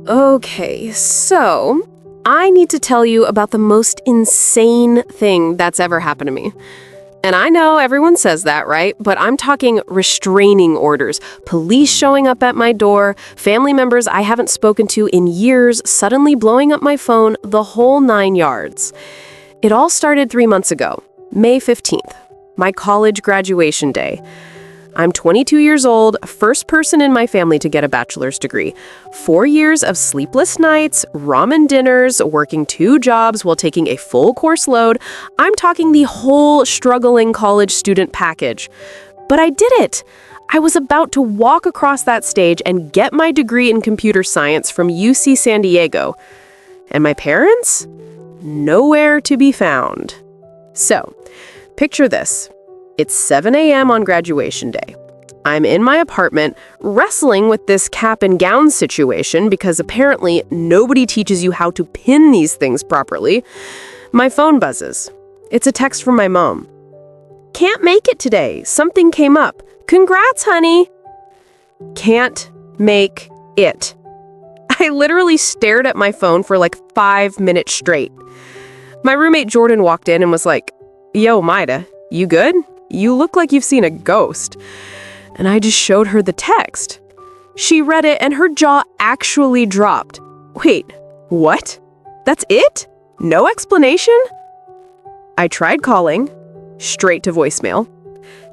Okay, so I need to tell you about the most insane thing that's ever happened to me. And I know everyone says that, right? But I'm talking restraining orders, police showing up at my door, family members I haven't spoken to in years suddenly blowing up my phone, the whole 9 yards. It all started 3 months ago, May 15th, my college graduation day. I'm 22 years old, first person in my family to get a bachelor's degree. 4 years of sleepless nights, ramen dinners, working 2 jobs while taking a full course load. I'm talking the whole struggling college student package. But I did it. I was about to walk across that stage and get my degree in computer science from UC San Diego. And my parents? Nowhere to be found. So, picture this. It's 7 a.m. on graduation day. I'm in my apartment wrestling with this cap and gown situation because apparently nobody teaches you how to pin these things properly. My phone buzzes. It's a text from my mom. "Can't make it today. Something came up. Congrats, honey." Can't make it. I literally stared at my phone for like 5 minutes straight. My roommate Jordan walked in and was like, "Yo, Maida, you good? You look like you've seen a ghost." And I just showed her the text. She read it and her jaw actually dropped. Wait, what? That's it? No explanation? I tried calling, straight to voicemail.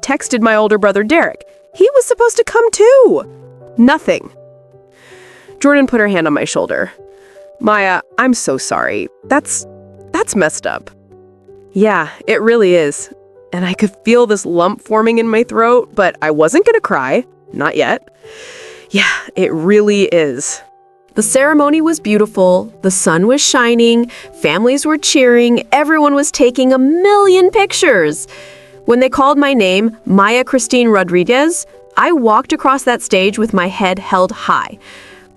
Texted my older brother Derek. He was supposed to come too. Nothing. Jordan put her hand on my shoulder. "Maya, I'm so sorry. That's messed up." Yeah, it really is. And I could feel this lump forming in my throat, but I wasn't gonna cry. Not yet. Yeah, it really is. The ceremony was beautiful, the sun was shining, families were cheering, everyone was taking a million pictures. When they called my name, Maya Christine Rodriguez, I walked across that stage with my head held high.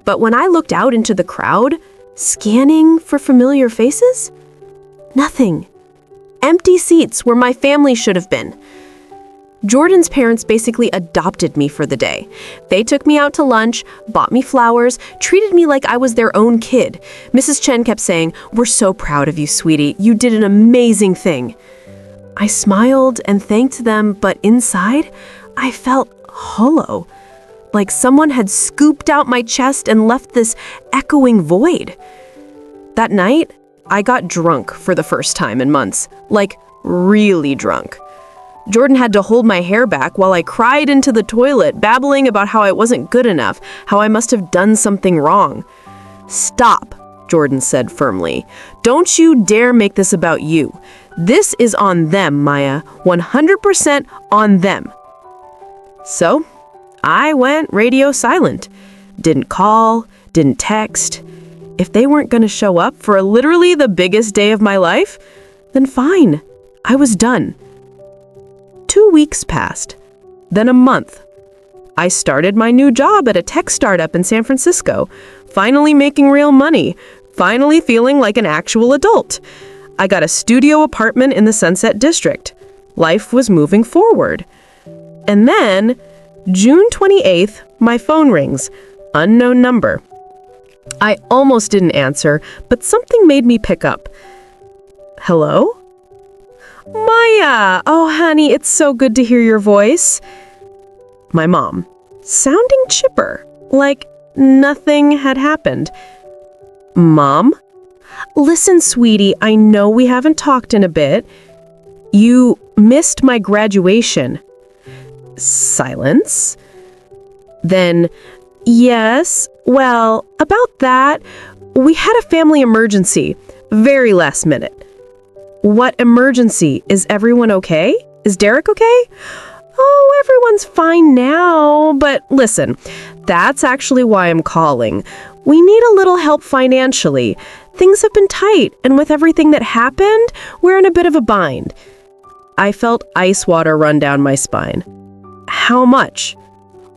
But when I looked out into the crowd, scanning for familiar faces, nothing. Empty seats where my family should have been. Jordan's parents basically adopted me for the day. They took me out to lunch, bought me flowers, treated me like I was their own kid. Mrs. Chen kept saying, "We're so proud of you, sweetie. You did an amazing thing." I smiled and thanked them, but inside, I felt hollow. Like someone had scooped out my chest and left this echoing void. That night, I got drunk for the first time in months. Like, really drunk. Jordan had to hold my hair back while I cried into the toilet, babbling about how I wasn't good enough, how I must have done something wrong. "Stop," Jordan said firmly. "Don't you dare make this about you. This is on them, Maya. 100% on them." So, I went radio silent. Didn't call, didn't text. If they weren't going to show up for literally the biggest day of my life, then fine. I was done. 2 weeks passed. Then a month. I started my new job at a tech startup in San Francisco, finally making real money, finally feeling like an actual adult. I got a studio apartment in the Sunset District. Life was moving forward. And then, June 28th, my phone rings. Unknown number. I almost didn't answer, but something made me pick up. "Hello?" "Maya! Oh, honey, it's so good to hear your voice." My mom, sounding chipper, like nothing had happened. "Mom? Listen, sweetie, I know we haven't talked in a bit. You missed my graduation." Silence. Then, "Yes, well, about that, we had a family emergency, very last minute." "What emergency? Is everyone okay? Is Derek okay?" "Oh, everyone's fine now, but listen, that's actually why I'm calling. We need a little help financially. Things have been tight, and with everything that happened, we're in a bit of a bind." I felt ice water run down my spine. "How much?"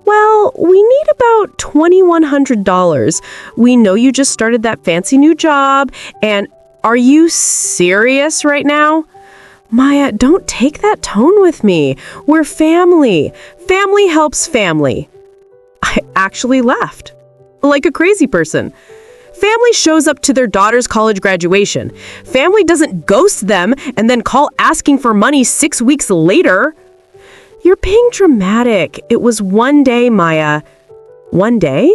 "Well, we need about $2,100. We know you just started that fancy new job, and..." "Are you serious right now?" "Maya, don't take that tone with me. We're family. Family helps family." I actually laughed, like a crazy person. Family shows up to their daughter's college graduation. Family doesn't ghost them and then call asking for money 6 weeks later. You're being dramatic. It was one day, Maya. One day?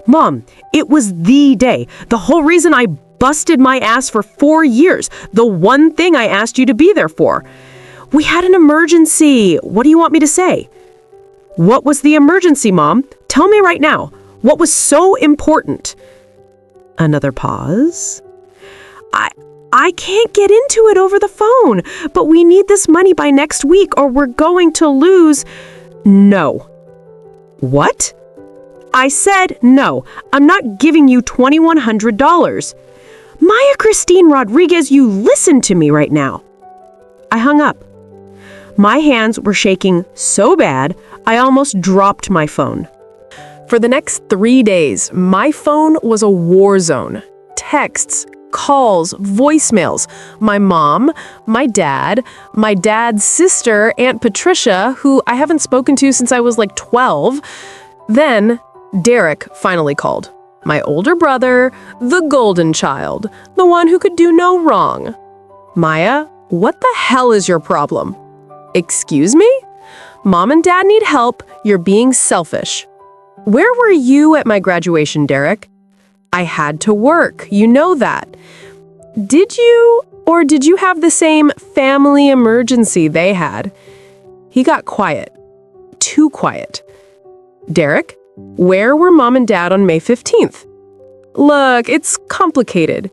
Mom, it was the day. The whole reason I busted my ass for 4 years. The one thing I asked you to be there for. We had an emergency. What do you want me to say? What was the emergency, Mom? Tell me right now. What was so important? Another pause. I can't get into it over the phone, but we need this money by next week or we're going to lose. No. What? I said no. I'm not giving you $2,100. Maya Christine Rodriguez, you listen to me right now. I hung up. My hands were shaking so bad, I almost dropped my phone. For the next 3 days, my phone was a war zone. Texts, calls, voicemails. My mom, my dad's sister, Aunt Patricia, who I haven't spoken to since I was like 12. Then, Derek finally called. My older brother, the golden child, the one who could do no wrong. Maya, what the hell is your problem? Excuse me? Mom and Dad need help. You're being selfish. Where were you at my graduation, Derek? I had to work. You know that. Did you have the same family emergency they had? He got quiet. Too quiet. Derek, where were Mom and Dad on May 15th? Look, it's complicated.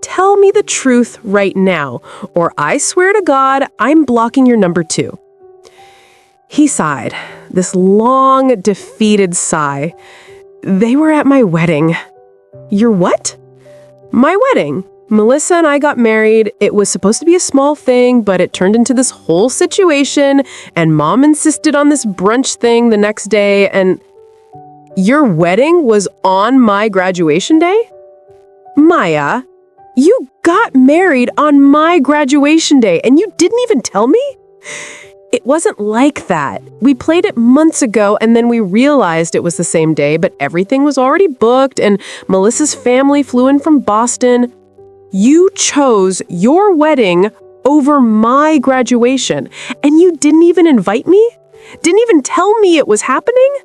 Tell me the truth right now, or I swear to God, I'm blocking your number too. He sighed, this long, defeated sigh. They were at my wedding. Your what? My wedding. Melissa and I got married. It was supposed to be a small thing, but it turned into this whole situation, and Mom insisted on this brunch thing the next day, and... Your wedding was on my graduation day? Maya, you got married on my graduation day, and you didn't even tell me? It wasn't like that. We played it months ago, and then we realized it was the same day, but everything was already booked, and Melissa's family flew in from Boston. You chose your wedding over my graduation, and you didn't even invite me? Didn't even tell me it was happening?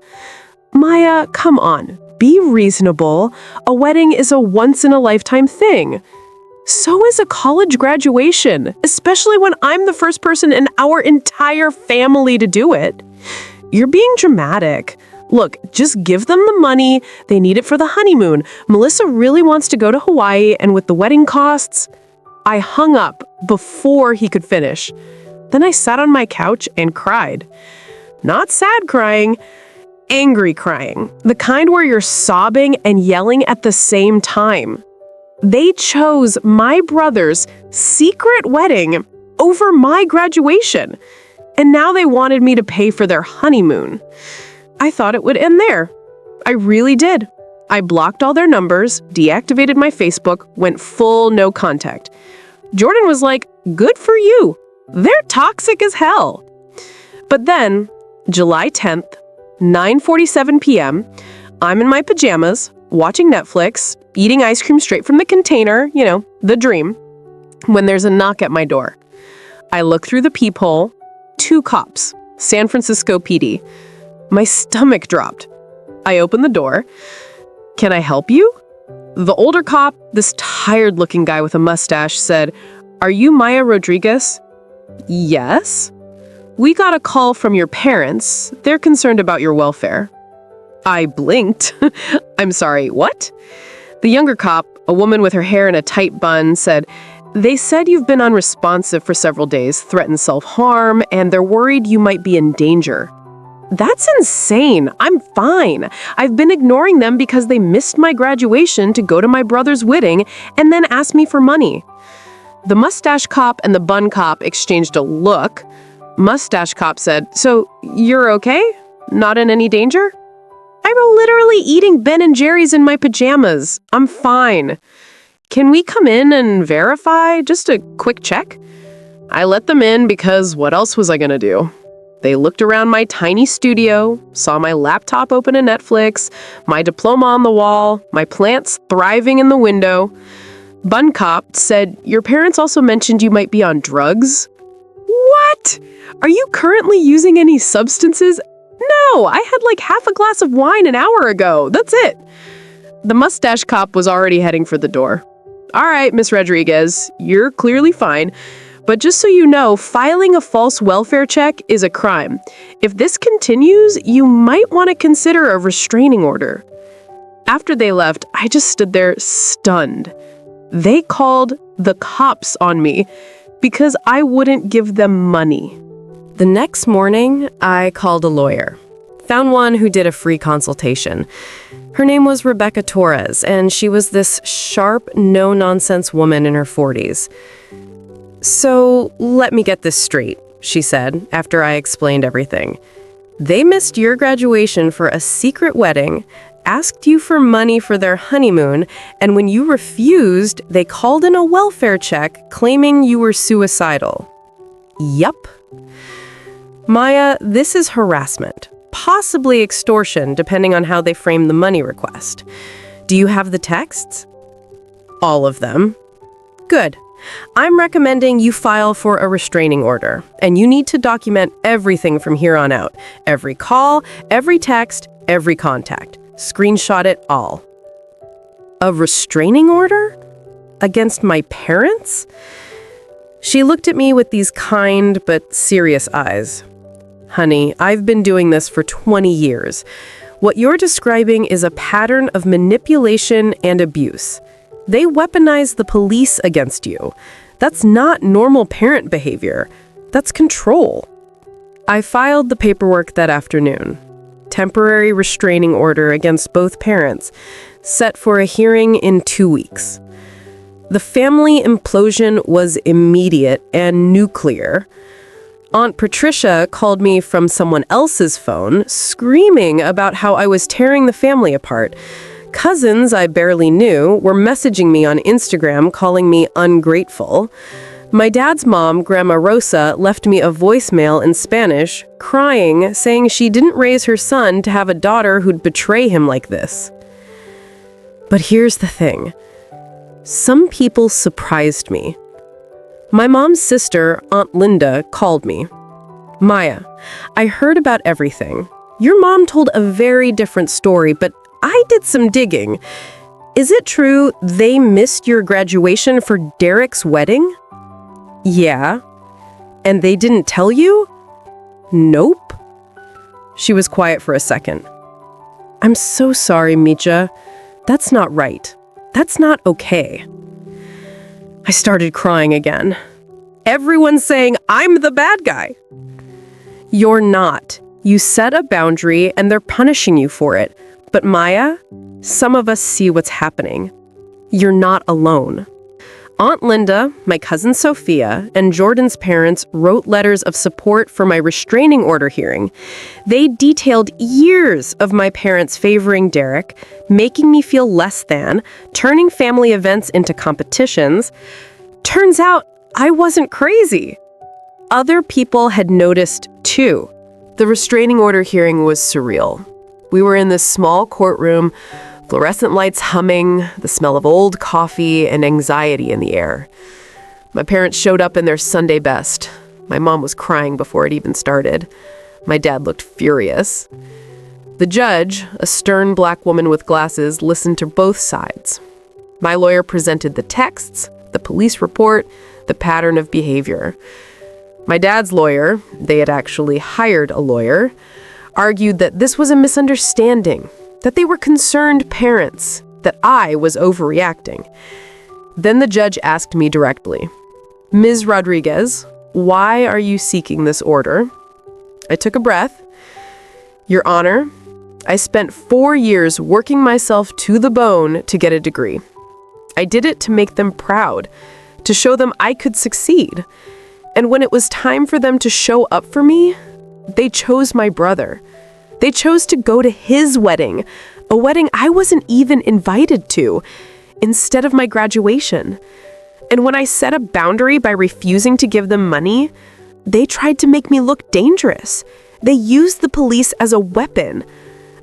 Maya, come on. Be reasonable. A wedding is a once-in-a-lifetime thing. So is a college graduation, especially when I'm the first person in our entire family to do it. You're being dramatic. Look, just give them the money. They need it for the honeymoon. Melissa really wants to go to Hawaii, and with the wedding costs... I hung up before he could finish. Then I sat on my couch and cried. Not sad crying, angry crying. The kind where you're sobbing and yelling at the same time. They chose my brother's secret wedding over my graduation, and now they wanted me to pay for their honeymoon. I thought it would end there. I really did. I blocked all their numbers, deactivated my Facebook, went full no contact. Jordan was like, good for you. They're toxic as hell. But then, July 10th, 9:47 p.m., I'm in my pajamas, watching Netflix, eating ice cream straight from the container, the dream, when there's a knock at my door. I look through the peephole, 2 cops, San Francisco PD. My stomach dropped. I open the door. Can I help you? The older cop, this tired-looking guy with a mustache, said, Are you Maya Rodriguez? Yes. We got a call from your parents. They're concerned about your welfare. I blinked. I'm sorry, what? The younger cop, a woman with her hair in a tight bun, said, They said you've been unresponsive for several days, threatened self-harm, and they're worried you might be in danger. That's insane. I'm fine. I've been ignoring them because they missed my graduation to go to my brother's wedding and then asked me for money. The mustache cop and the bun cop exchanged a look. Mustache cop said, So, you're okay? Not in any danger? I'm literally eating Ben & Jerry's in my pajamas. I'm fine. Can we come in and verify? Just a quick check? I let them in because what else was I gonna do? They looked around my tiny studio, saw my laptop open to Netflix, my diploma on the wall, my plants thriving in the window. Bun Cop said, "Your parents also mentioned you might be on drugs." What? Are you currently using any substances? No, I had like half a glass of wine an hour ago. That's it. The mustache cop was already heading for the door. All right, Miss Rodriguez, you're clearly fine. But just so you know, filing a false welfare check is a crime. If this continues, you might want to consider a restraining order. After they left, I just stood there stunned. They called the cops on me because I wouldn't give them money. The next morning, I called a lawyer. Found one who did a free consultation. Her name was Rebecca Torres, and she was this sharp, no-nonsense woman in her 40s. "So, let me get this straight," she said, after I explained everything. "They missed your graduation for a secret wedding, asked you for money for their honeymoon, and when you refused, they called in a welfare check claiming you were suicidal." Yup. Maya, this is harassment, possibly extortion, depending on how they frame the money request. Do you have the texts? All of them. Good. I'm recommending you file for a restraining order, and you need to document everything from here on out. Every call, every text, every contact. Screenshot it all. A restraining order? Against my parents? She looked at me with these kind but serious eyes. "Honey, I've been doing this for 20 years. What you're describing is a pattern of manipulation and abuse. They weaponize the police against you. That's not normal parent behavior. That's control." I filed the paperwork that afternoon. Temporary restraining order against both parents, set for a hearing in 2 weeks. The family implosion was immediate and nuclear. Aunt Patricia called me from someone else's phone, screaming about how I was tearing the family apart. Cousins I barely knew were messaging me on Instagram, calling me ungrateful. My dad's mom, Grandma Rosa, left me a voicemail in Spanish, crying, saying she didn't raise her son to have a daughter who'd betray him like this. But here's the thing. Some people surprised me. My mom's sister, Aunt Linda, called me. "Maya, I heard about everything. Your mom told a very different story, but I did some digging. Is it true they missed your graduation for Derek's wedding?" "Yeah." "And they didn't tell you?" "Nope." She was quiet for a second. "I'm so sorry, Micha. That's not right. That's not okay." I started crying again. Everyone's saying I'm the bad guy. You're not. You set a boundary and they're punishing you for it. But Maya, some of us see what's happening. You're not alone. Aunt Linda, my cousin Sophia, and Jordan's parents wrote letters of support for my restraining order hearing. They detailed years of my parents favoring Derek, making me feel less than, turning family events into competitions. Turns out I wasn't crazy. Other people had noticed too. The restraining order hearing was surreal. We were in this small courtroom, fluorescent lights humming, the smell of old coffee, and anxiety in the air. My parents showed up in their Sunday best. My mom was crying before it even started. My dad looked furious. The judge, a stern black woman with glasses, listened to both sides. My lawyer presented the texts, the police report, the pattern of behavior. My dad's lawyer, they had actually hired a lawyer, argued that this was a misunderstanding, that they were concerned parents, that I was overreacting. Then the judge asked me directly, "Ms. Rodriguez, why are you seeking this order?" I took a breath. "Your Honor, I spent 4 years working myself to the bone to get a degree. I did it to make them proud, to show them I could succeed. And when it was time for them to show up for me, they chose my brother. They chose to go to his wedding, a wedding I wasn't even invited to, instead of my graduation. And when I set a boundary by refusing to give them money, They tried to make me look dangerous. They used the police as a weapon.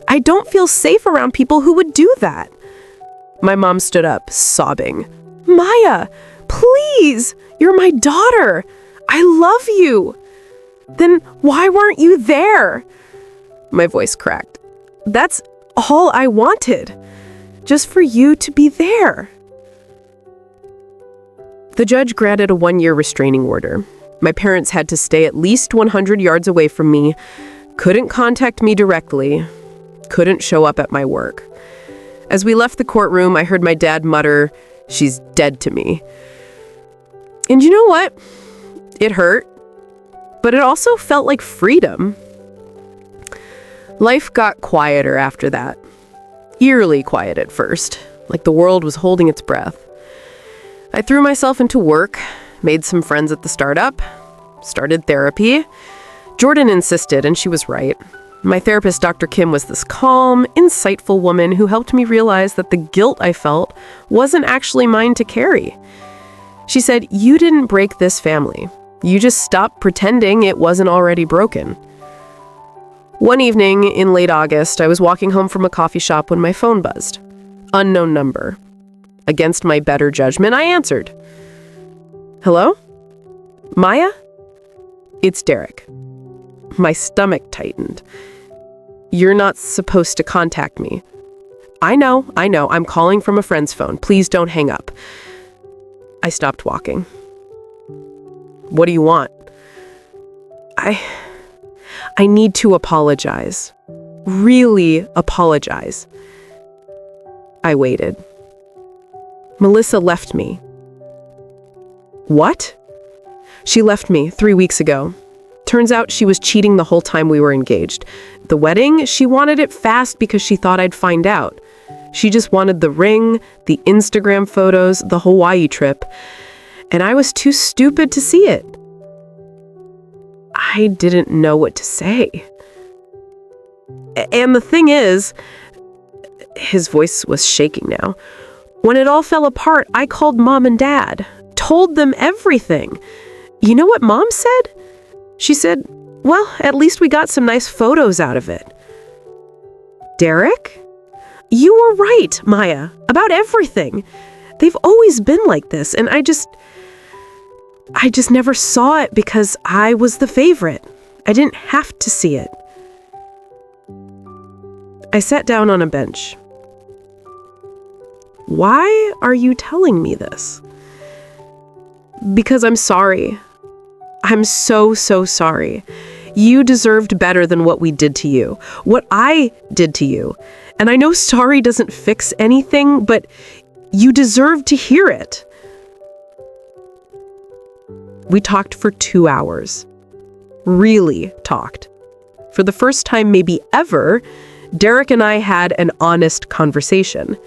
I don't feel safe around people who would do that. My mom stood up, sobbing. Maya, please, you're my daughter. I love you. Then why weren't you there? My voice cracked. That's all I wanted, just for you to be there. The judge granted a 1-year restraining order. My parents had to stay at least 100 yards away from me, couldn't contact me directly, couldn't show up at my work. As we left the courtroom, I heard my dad mutter, "She's dead to me." And you know what? It hurt, but it also felt like freedom. Life got quieter after that. Eerily quiet at first, like the world was holding its breath. I threw myself into work, made some friends at the startup, started therapy. Jordan insisted, and she was right. My therapist, Dr. Kim, was this calm, insightful woman who helped me realize that the guilt I felt wasn't actually mine to carry. She said, "You didn't break this family. You just stopped pretending it wasn't already broken." One evening in late August, I was walking home from a coffee shop when my phone buzzed. Unknown number. Against my better judgment, I answered. "Hello? Maya?" "It's Derek." My stomach tightened. "You're not supposed to contact me." I know. I'm calling from a friend's phone. Please don't hang up." I stopped walking. "What do you want?" I need to apologize. Really apologize." I waited. "Melissa left me." "What?" "She left me 3 weeks ago. Turns out she was cheating the whole time we were engaged. The wedding, she wanted it fast because she thought I'd find out. She just wanted the ring, the Instagram photos, the Hawaii trip, and I was too stupid to see it." I didn't know what to say. And the thing is, his voice was shaking now. When it all fell apart, I called Mom and Dad, told them everything. You know what Mom said? She said, "Well, at least we got some nice photos out of it." "Derek? You were right, Maya, about everything. They've always been like this, and I just never saw it because I was the favorite. I didn't have to see it." I sat down on a bench. "Why are you telling me this?" "Because I'm sorry. I'm so sorry. You deserved better than what we did to you, what I did to you. And I know sorry doesn't fix anything, but you deserve to hear it." We talked for 2 hours. Really talked. For the first time maybe ever, Derek and I had an honest conversation.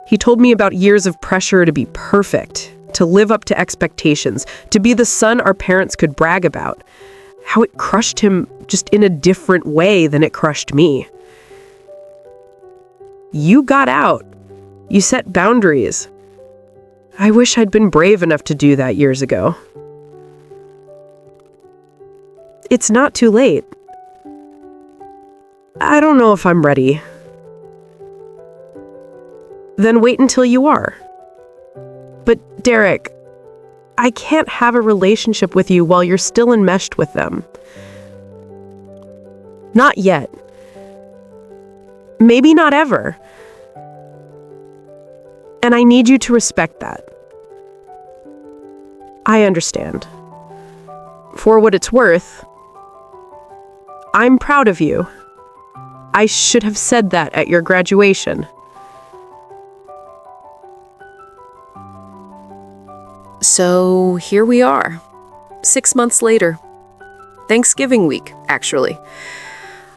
He told me about years of pressure to be perfect, to live up to expectations, to be the son our parents could brag about. How it crushed him just in a different way than it crushed me. "You got out. You set boundaries. I wish I'd been brave enough to do that years ago." "It's not too late." "I don't know if I'm ready." "Then wait until you are." "But Derek, I can't have a relationship with you while you're still enmeshed with them." "Not yet. Maybe not ever. And I need you to respect that." "I understand. For what it's worth, I'm proud of you. I should have said that at your graduation." So here we are, 6 months later. Thanksgiving week, actually.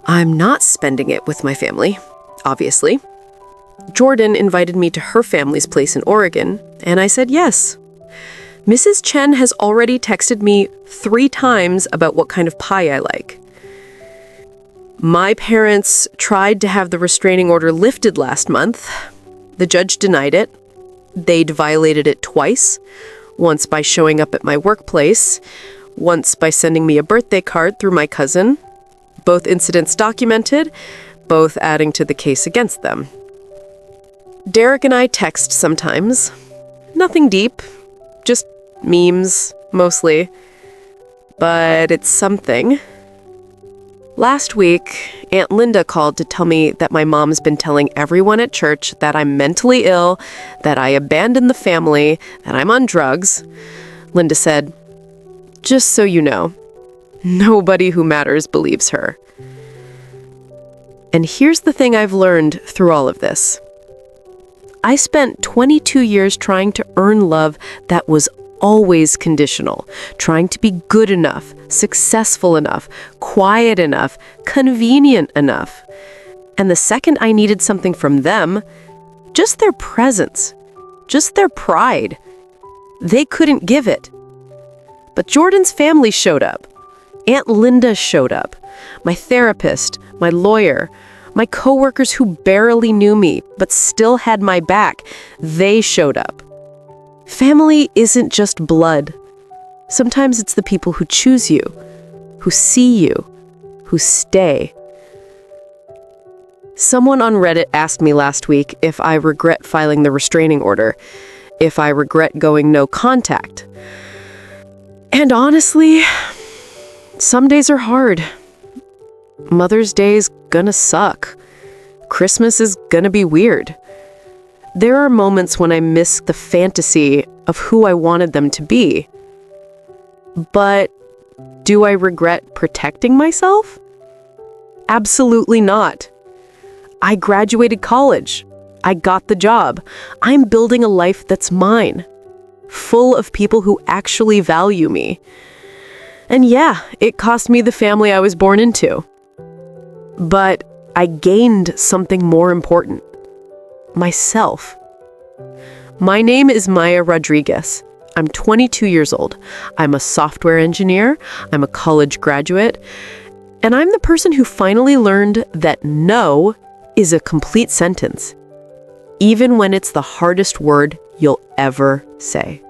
I'm not spending it with my family, obviously. Jordan invited me to her family's place in Oregon, and I said yes. Mrs. Chen has already texted me 3 times about what kind of pie I like. My parents tried to have the restraining order lifted last month. The judge denied it. They'd violated it twice, once by showing up at my workplace, once by sending me a birthday card through my cousin. Both incidents documented, both adding to the case against them. Derek and I text sometimes. Nothing deep, just memes, mostly. But it's something. Last week, Aunt Linda called to tell me that my mom's been telling everyone at church that I'm mentally ill, that I abandoned the family, that I'm on drugs. Linda said, "Just so you know, nobody who matters believes her." And here's the thing I've learned through all of this. I spent 22 years trying to earn love that was always conditional, trying to be good enough, successful enough, quiet enough, convenient enough. And the second I needed something from them, just their presence, just their pride, they couldn't give it. But Jordan's family showed up. Aunt Linda showed up. My therapist, my lawyer, my coworkers who barely knew me but still had my back, they showed up. Family isn't just blood. Sometimes it's the people who choose you, who see you, who stay. Someone on Reddit asked me last week if I regret filing the restraining order, if I regret going no contact. And honestly, some days are hard. Mother's Day's gonna suck. Christmas is gonna be weird. There are moments when I miss the fantasy of who I wanted them to be. But do I regret protecting myself? Absolutely not. I graduated college. I got the job. I'm building a life that's mine, full of people who actually value me. And yeah, it cost me the family I was born into. But I gained something more important. Myself. My name is Maya Rodriguez. I'm 22 years old. I'm a software engineer. I'm a college graduate. And I'm the person who finally learned that no is a complete sentence, even when it's the hardest word you'll ever say.